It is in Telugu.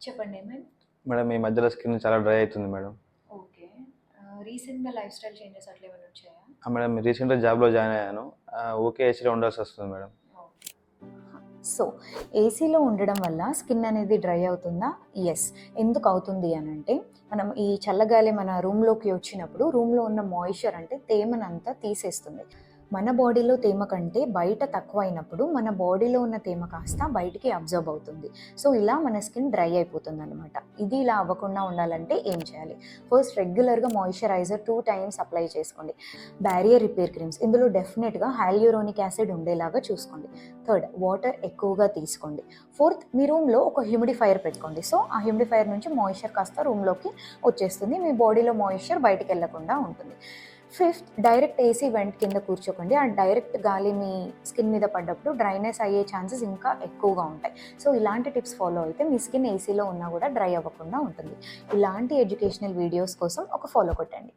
చెప్పండి ఏమైంది? మేడం ఈ మధ్యలో స్కిన్ చాలా డ్రై అవుతుంది మేడం. ఓకే. రీసెంట్‌గా లైఫ్ స్టైల్ చేంజెస్ అట్లేమైనా వచ్చాయా? మేడం రీసెంట్‌గా జాబ్‌లో జాయిన్ అయ్యాను. ఊకే ఏసీలో ఉండాల్సొస్తుంది మేడం. ఓకే. సో, ఏసీలో ఉండడం వల్ల స్కిన్ అనేది డ్రై అవుతుందా? యెస్. ఎందుకు అవుతుంది అనంటే, మనం ఈ చల్లగాలి మన రూమ్‌లోకి వచ్చినప్పుడు రూమ్‌లో ఉన్న మాయిశ్చర్ అంటే తేమనంతా తీసేస్తుంది. మన బాడీలో తేమ కంటే బయట తక్కువైనప్పుడు మన బాడీలో ఉన్న తేమ కాస్త బయటికి అబ్జర్బ్ అవుతుంది. సో, ఇలా మన స్కిన్ డ్రై అయిపోతుందనమాట. ఇది ఇలా అవ్వకుండా ఉండాలంటే ఏం చేయాలి? ఫస్ట్ రెగ్యులర్‌గా మాయిశ్చరైజర్ 2 టైమ్స్ అప్లై చేసుకోండి. బ్యారియర్ రిపేర్ క్రీమ్స్ ఇందులో డెఫినెట్‌గా హైల్యూరోనిక్ యాసిడ్ ఉండేలాగా చూసుకోండి. థర్డ్, వాటర్ ఎక్కువగా తీసుకోండి. ఫోర్త్, మీ రూమ్‌లో ఒక హ్యూమిడిఫైయర్ పెట్టుకోండి. సో, ఆ హ్యూమిడిఫైయర్ నుంచి మాయిశ్చర్ కాస్త రూమ్‌లోకి వచ్చేస్తుంది. మీ బాడీలో మాయిశ్చర్ బయటికి వెళ్ళకుండా ఉంటుంది. ఫిఫ్త్, డైరెక్ట్ ఏసీ వెంట్ కింద కూర్చోకండి. ఆ డైరెక్ట్ గాలి మీ స్కిన్ మీద పడ్డప్పుడు డ్రైనెస్ అయ్యే ఛాన్సెస్ ఇంకా ఎక్కువగా ఉంటాయి. సో, ఇలాంటి టిప్స్ ఫాలో అయితే మీ స్కిన్ ఏసీలో ఉన్నా కూడా డ్రై అవ్వకుండా ఉంటుంది. ఇలాంటి ఎడ్యుకేషనల్ వీడియోస్ కోసం ఒక ఫాలో కొట్టండి.